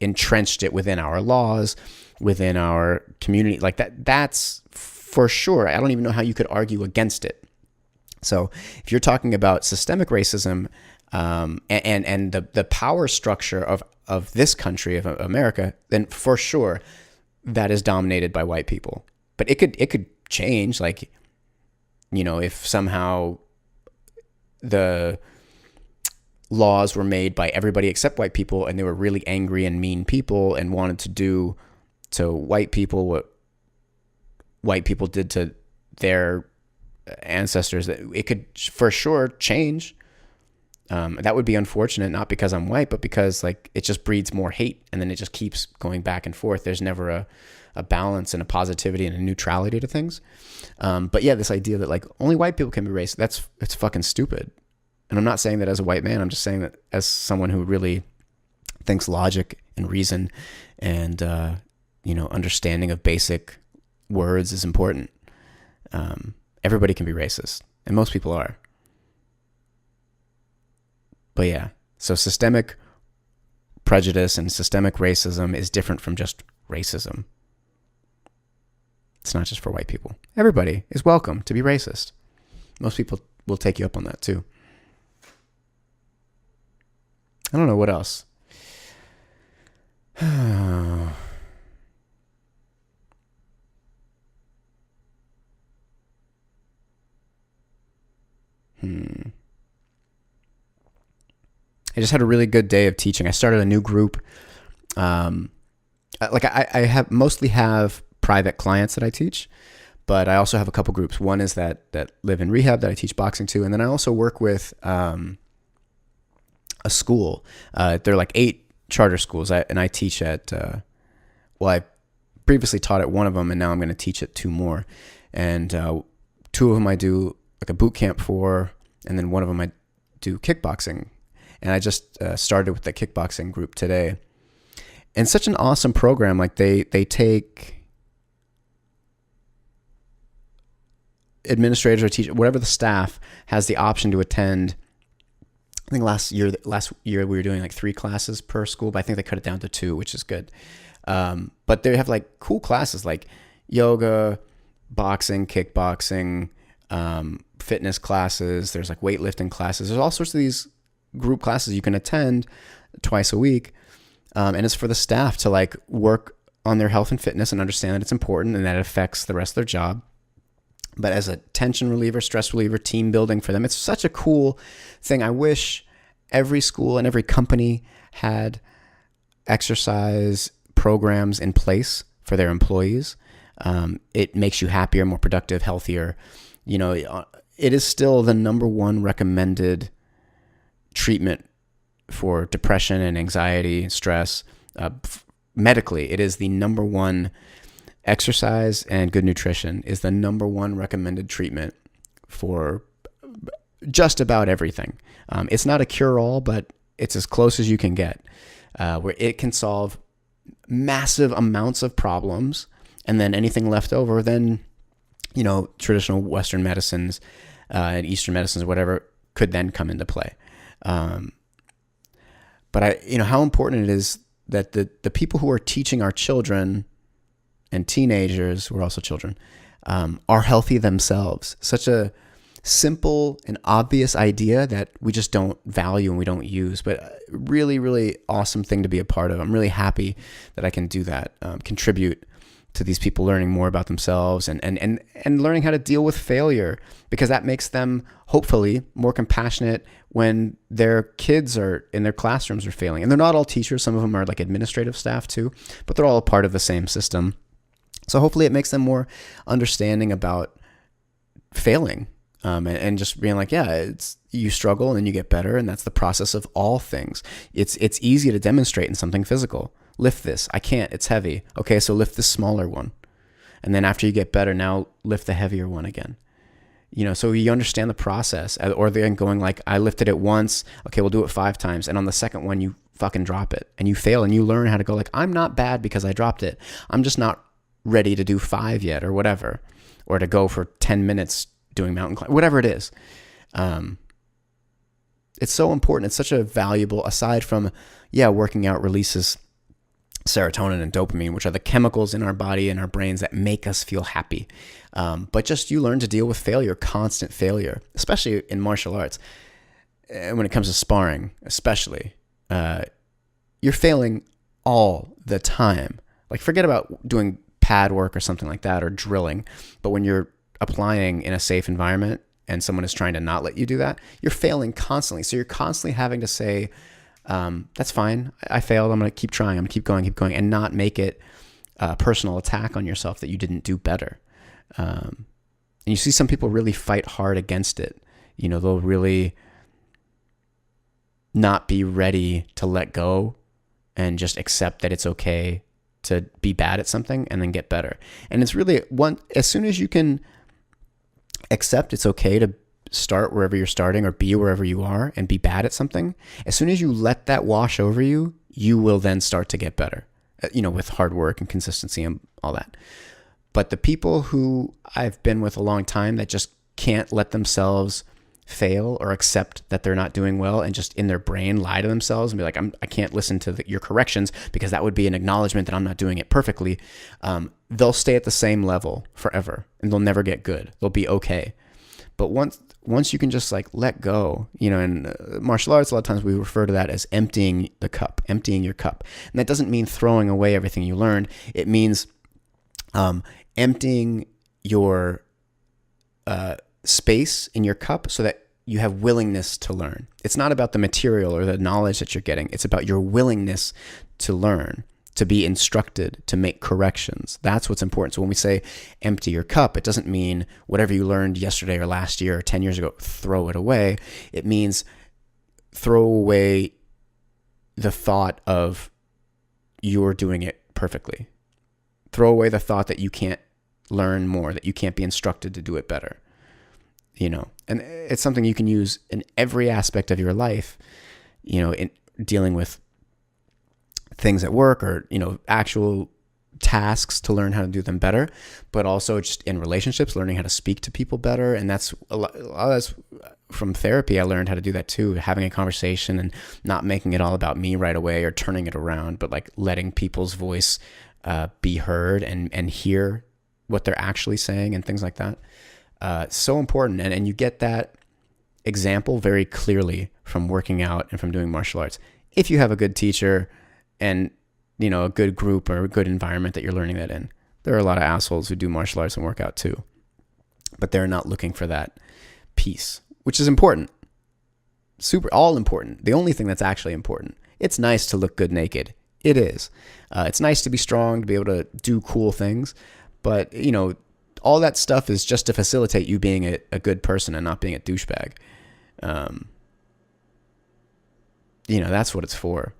entrenched it within our laws, within our community. Like that's for sure. I don't even know how you could argue against it. So if you're talking about systemic racism and the power structure of this country, of America, then for sure that is dominated by white people. But it could change, like, you know, if somehow the laws were made by everybody except white people and they were really angry and mean people and wanted to do to white people what white people did to their ancestors, it could for sure change. That would be unfortunate, not because I'm white, but because like it just breeds more hate, and then it just keeps going back and forth. There's never a balance and a positivity and a neutrality to things. But yeah, this idea that like only white people can be racist, it's fucking stupid. And I'm not saying that as a white man. I'm just saying that as someone who really thinks logic and reason and understanding of basic words is important. Everybody can be racist, and most people are. But yeah, so systemic prejudice and systemic racism is different from just racism. It's not just for white people. Everybody is welcome to be racist. Most people will take you up on that too. I don't know what else. I just had a really good day of teaching. I started a new group. I mostly have private clients that I teach, but I also have a couple groups. One is that live in rehab that I teach boxing to, and then I also work with a school. They're like 8 charter schools, and I teach at. I previously taught at one of them, and now I'm going to teach at 2 more. And 2 of them I do like a boot camp for, and then one of them I do kickboxing. And I just started with the kickboxing group today. And such an awesome program. Like they take administrators or teachers, whatever the staff has the option to attend. I think last year we were doing like 3 classes per school, but I think they cut it down to 2, which is good. But they have like cool classes like yoga, boxing, kickboxing, fitness classes. There's like weightlifting classes. There's all sorts of these group classes you can attend twice a week. And it's for the staff to like work on their health and fitness and understand that it's important and that it affects the rest of their job. But as a tension reliever, stress reliever, team building for them, it's such a cool thing. I wish every school and every company had exercise programs in place for their employees. It makes you happier, more productive, healthier. You know, it is still the number 1 recommended treatment for depression and anxiety and stress. Medically, it is the number 1. Exercise and good nutrition is the number 1 recommended treatment for just about everything. It's not a cure-all, but it's as close as you can get, where it can solve massive amounts of problems, and then anything left over, then, you know, traditional Western medicines and Eastern medicines or whatever could then come into play. But how important it is that the people who are teaching our children and teenagers, who are also children, are healthy themselves. Such a simple and obvious idea that we just don't value and we don't use, but really, really awesome thing to be a part of. I'm really happy that I can do that, contribute to these people learning more about themselves and learning how to deal with failure, because that makes them hopefully more compassionate when their kids are in their classrooms are failing. And they're not all teachers. Some of them are like administrative staff too, but they're all a part of the same system. So hopefully it makes them more understanding about failing, And just being like, yeah, it's, you struggle and then you get better, and that's the process of all things. It's easy to demonstrate in something physical. Lift this. I can't. It's heavy. Okay, so lift the smaller one. And then after you get better, now lift the heavier one again. So you understand the process. Or then going like, I lifted it once. Okay, we'll do it 5 times. And on the second one, you fucking drop it. And you fail, and you learn how to go like, I'm not bad because I dropped it. I'm just not ready to do 5 yet, or whatever. Or to go for 10 minutes doing mountain climbing, whatever it is. It's so important. It's such a valuable, aside from, working out releases serotonin and dopamine, which are the chemicals in our body and our brains that make us feel happy. But just you learn to deal with failure, constant failure, especially in martial arts. And when it comes to sparring, especially, you're failing all the time. Like, forget about doing pad work or something like that, or drilling. But when you're applying in a safe environment and someone is trying to not let you do that, you're failing constantly. So you're constantly having to say, that's fine. I failed. I'm going to keep trying. I'm going to keep going, and not make it a personal attack on yourself that you didn't do better. And you see some people really fight hard against it. They'll really not be ready to let go and just accept that it's okay to be bad at something and then get better. And it's really as soon as you can accept it's okay to start wherever you're starting, or be wherever you are, and be bad at something, as soon as you let that wash over you, you will then start to get better, with hard work and consistency and all that. But the people who I've been with a long time that just can't let themselves fail or accept that they're not doing well, and just in their brain lie to themselves and be like, I can't listen to your corrections because that would be an acknowledgement that I'm not doing it perfectly. They'll stay at the same level forever, and they'll never get good. They'll be okay. But once you can just like let go, in martial arts, a lot of times we refer to that as emptying your cup. And that doesn't mean throwing away everything you learned. It means emptying your space in your cup so that you have willingness to learn. It's not about the material or the knowledge that you're getting. It's about your willingness to learn, to be instructed, to make corrections. That's what's important. So when we say empty your cup, it doesn't mean whatever you learned yesterday or last year or 10 years ago, throw it away. It means throw away the thought of you're doing it perfectly. Throw away the thought that you can't learn more, that you can't be instructed to do it better. And it's something you can use in every aspect of your life, in dealing with things at work, or, actual tasks, to learn how to do them better, but also just in relationships, learning how to speak to people better. And that's a lot that's from therapy. I learned how to do that too, having a conversation and not making it all about me right away or turning it around, but like letting people's voice be heard and hear what they're actually saying and things like that. So important. And you get that example very clearly from working out and from doing martial arts. If you have a good teacher and, a good group or a good environment that you're learning that in. There are a lot of assholes who do martial arts and work out too, but they're not looking for that piece, which is important. All important. The only thing that's actually important. It's nice to look good naked. It is. It's nice to be strong, to be able to do cool things, but, all that stuff is just to facilitate you being a good person and not being a douchebag. That's what it's for.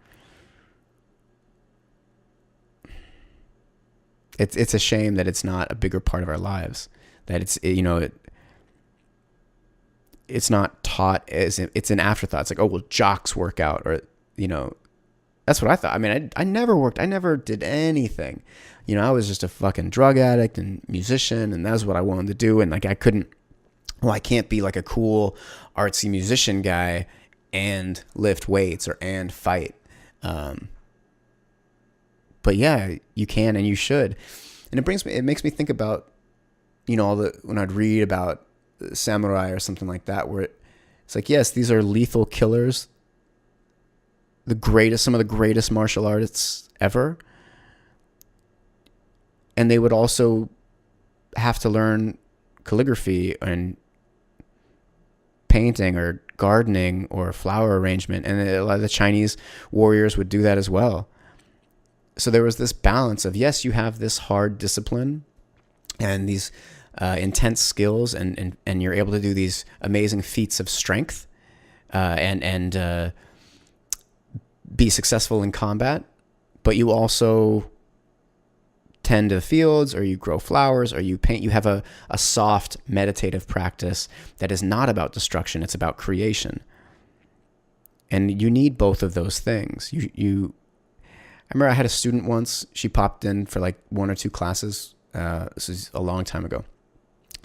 It's a shame that it's not a bigger part of our lives, that it's not taught as, it's an afterthought. It's like, oh, well, jocks work out, or, that's what I thought. I mean, I never worked. I never did anything. I was just a fucking drug addict and musician, and that's what I wanted to do. And like, I can't be like a cool artsy musician guy and lift weights and fight. But yeah, you can and you should. And it makes me think about, when I'd read about samurai or something like that, where it's like, yes, these are lethal killers. Some of the greatest martial artists ever. And they would also have to learn calligraphy and painting or gardening or flower arrangement. And a lot of the Chinese warriors would do that as well. So there was this balance of, yes, you have this hard discipline and these intense skills and you're able to do these amazing feats of strength and be successful in combat, but you also tend to the fields, or you grow flowers, or you paint. You have a soft meditative practice that is not about destruction, it's about creation. And you need both of those things. I remember I had a student once, she popped in for like 1 or 2 classes. This was a long time ago.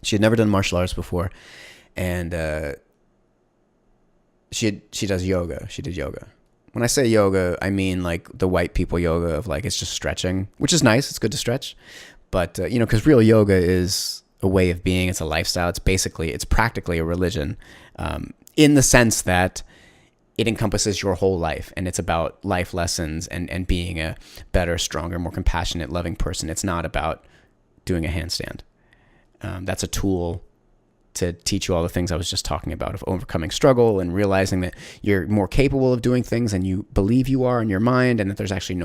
She had never done martial arts before, and she does yoga. She did yoga. When I say yoga, I mean like the white people yoga of like, it's just stretching, which is nice. It's good to stretch. But, because real yoga is a way of being. It's a lifestyle. It's practically a religion, in the sense that it encompasses your whole life, and it's about life lessons and being a better, stronger, more compassionate, loving person. It's not about doing a handstand. That's a tool to teach you all the things I was just talking about, of overcoming struggle and realizing that you're more capable of doing things than you believe you are in your mind, and that there's actually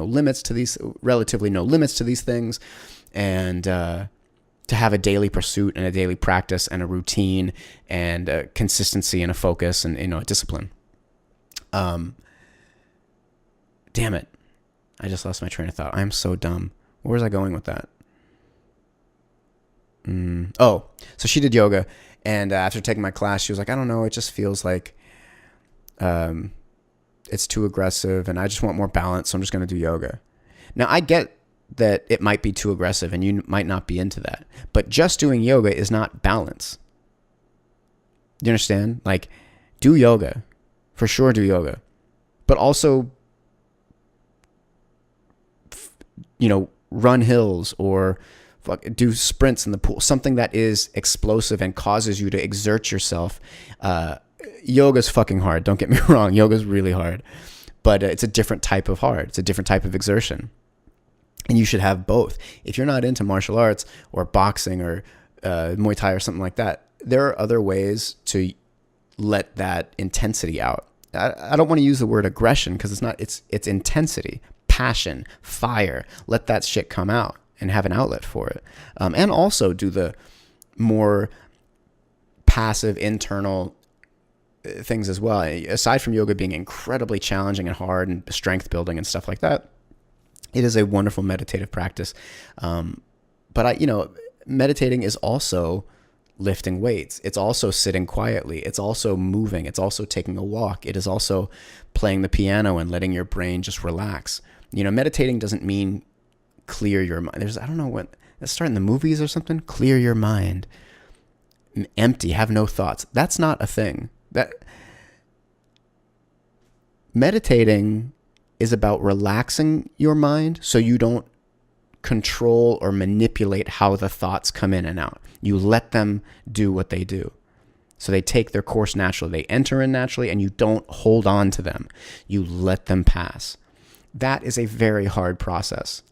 relatively no limits to these things, and to have a daily pursuit and a daily practice and a routine and a consistency and a focus and a discipline. Damn it. I just lost my train of thought. I'm so dumb. Where was I going with that? So she did yoga, and after taking my class, she was like, I don't know, it just feels like it's too aggressive, and I just want more balance, so I'm just going to do yoga. Now, I get that it might be too aggressive, and you might not be into that, but just doing yoga is not balance. Do you understand? Like, do yoga. For sure, do yoga. But also, run hills or do sprints in the pool, something that is explosive and causes you to exert yourself. Yoga's fucking hard. Don't get me wrong. Yoga's really hard, but it's a different type of hard. It's a different type of exertion, and you should have both. If you're not into martial arts or boxing or Muay Thai or something like that, there are other ways to let that intensity out. I don't want to use the word aggression, because it's intensity, passion, fire. Let that shit come out and have an outlet for it. And also do the more passive internal things as well. Aside from yoga being incredibly challenging and hard and strength building and stuff like that, it is a wonderful meditative practice. But meditating is also lifting weights. It's also sitting quietly. It's also moving. It's also taking a walk. It is also playing the piano and letting your brain just relax. Meditating doesn't mean clear your mind. I don't know what, that's starting the movies or something. Clear your mind. Empty. Have no thoughts. That's not a thing. Meditating is about relaxing your mind so you don't control or manipulate how the thoughts come in and out. You let them do what they do. So they take their course naturally. They enter in naturally, and you don't hold on to them. You let them pass. That is a very hard process.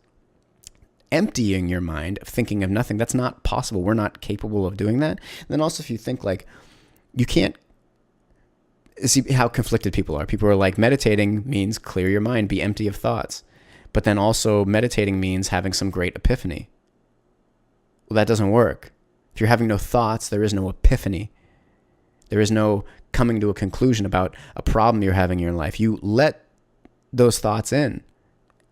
Emptying your mind, thinking of nothing, that's not possible. We're not capable of doing that. And then also, if you think like, you can't see how conflicted people are. People are like, meditating means clear your mind, be empty of thoughts. But then also meditating means having some great epiphany. Well, that doesn't work. If you're having no thoughts, there is no epiphany. There is no coming to a conclusion about a problem you're having in your life. You let those thoughts in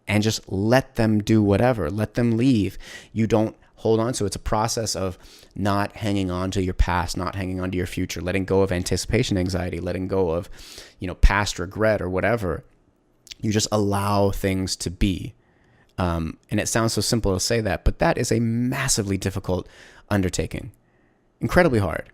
and just let them do whatever. Let them leave. You don't hold on to it. It's a process of not hanging on to your past, not hanging on to your future, letting go of anticipation anxiety, letting go of, past regret or whatever. You just allow things to be. And it sounds so simple to say that, but that is a massively difficult undertaking. Incredibly hard.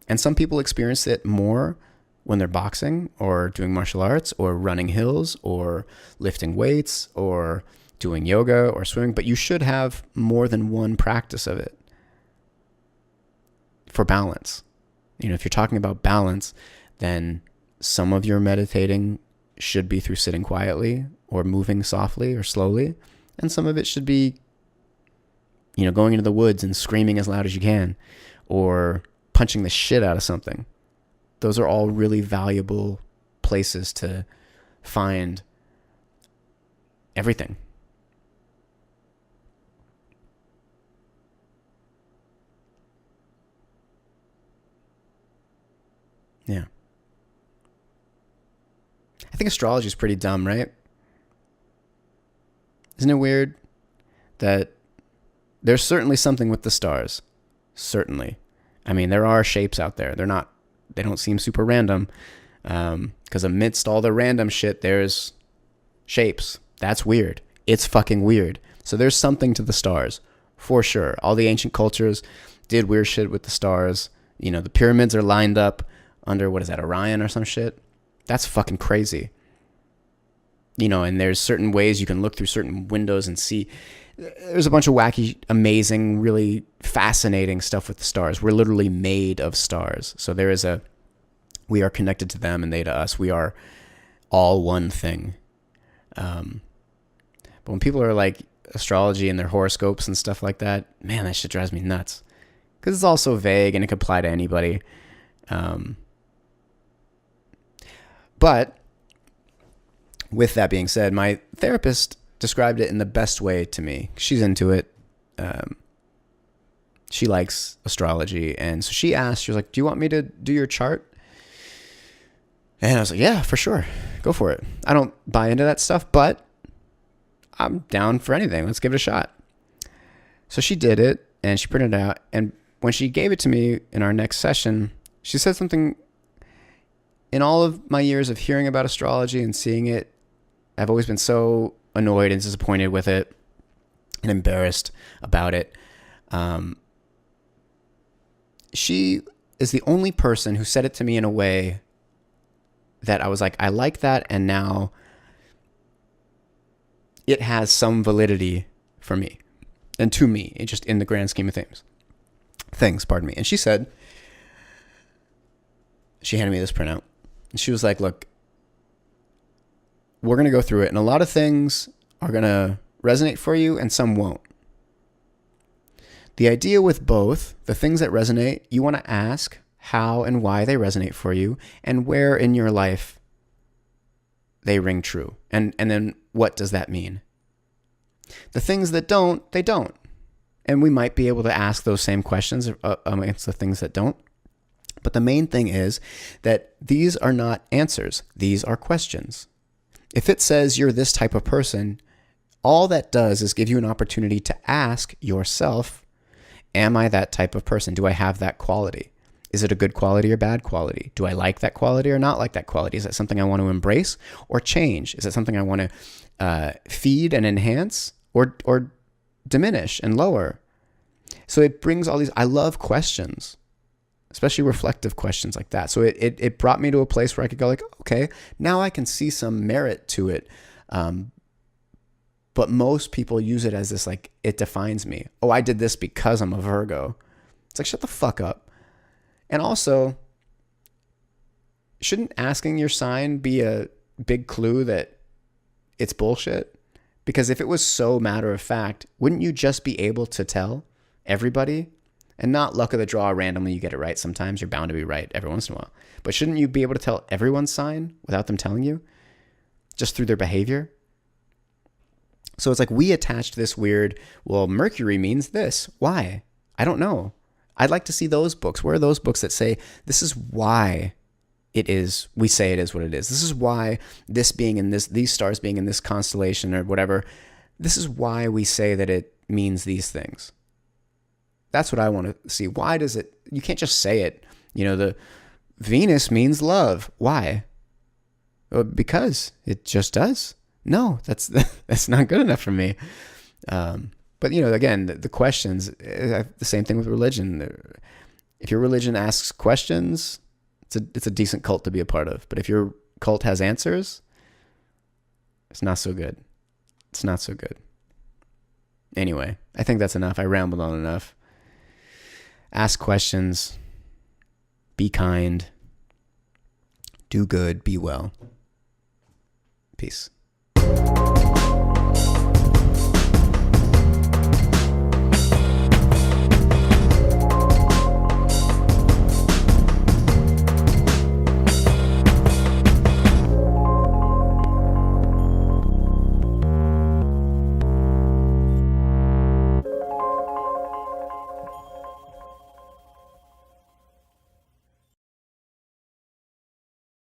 And some people experience it more when they're boxing or doing martial arts or running hills or lifting weights or doing yoga or swimming, but you should have more than one practice of it for balance. If you're talking about balance, then some of your meditating should be through sitting quietly or moving softly or slowly, and some of it should be, going into the woods and screaming as loud as you can, or punching the shit out of something. Those are all really valuable places to find everything. Yeah. I think astrology is pretty dumb, right? Isn't it weird that there's certainly something with the stars? Certainly. I mean, there are shapes out there. They don't seem super random. Because amidst all the random shit, there's shapes. That's weird. It's fucking weird. So there's something to the stars, for sure. All the ancient cultures did weird shit with the stars. You know, the pyramids are lined up under, what is that, Orion or some shit? That's fucking crazy. You know, and there's certain ways you can look through certain windows and see. There's a bunch of wacky, amazing, really fascinating stuff with the stars. We're literally made of stars. So we are connected to them and they to us. We are all one thing. But when people are like astrology and their horoscopes and stuff like that, man, that shit drives me nuts. Because it's all so vague and it could apply to anybody. But with that being said, my therapist described it in the best way to me. She's into it. She likes astrology. And so she asked, she was like, do you want me to do your chart? And I was like, yeah, for sure. Go for it. I don't buy into that stuff, but I'm down for anything. Let's give it a shot. So she did it and she printed it out. And when she gave it to me in our next session, she said something. In all of my years of hearing about astrology and seeing it, I've always been so annoyed and disappointed with it and embarrassed about it. She is the only person who said it to me in a way that I was like, I like that, and now it has some validity for me and to me, just in the grand scheme of things, pardon me. And she said, she handed me this printout, and she was like, look, we're going to go through it, and a lot of things are going to resonate for you, and some won't. The idea with both, the things that resonate, you want to ask how and why they resonate for you, and where in your life they ring true. And then what does that mean? The things that don't, they don't. And we might be able to ask those same questions against the things that don't. But the main thing is that these are not answers. These are questions. If it says you're this type of person, all that does is give you an opportunity to ask yourself, am I that type of person? Do I have that quality? Is it a good quality or bad quality? Do I like that quality or not like that quality? Is that something I want to embrace or change? Is it something I want to feed and enhance or diminish and lower? So it brings all these, I love questions, especially reflective questions like that. So it brought me to a place where I could go like, okay, now I can see some merit to it. But most people use it as this, like, it defines me. Oh, I did this because I'm a Virgo. It's like, shut the fuck up. And also, shouldn't asking your sign be a big clue that it's bullshit? Because if it was so matter of fact, wouldn't you just be able to tell everybody? And not luck of the draw, randomly you get it right. Sometimes you're bound to be right every once in a while. But shouldn't you be able to tell everyone's sign without them telling you? Just through their behavior? So it's like we attached this weird, well, Mercury means this. Why? I don't know. I'd like to see those books. Where are those books that say, this is why it is, we say it is what it is. This is why this being in this, these stars being in this constellation or whatever, this is why we say that it means these things. That's what I want to see. Why does it, you can't just say it. You know, the Venus means love. Why? Well, because it just does. No, that's not good enough for me. But, you know, again, the questions, the same thing with religion. If your religion asks questions, it's a decent cult to be a part of. But if your cult has answers, it's not so good. It's not so good. Anyway, I think that's enough. I rambled on enough. Ask questions. Be kind. Do good. Be well. Peace.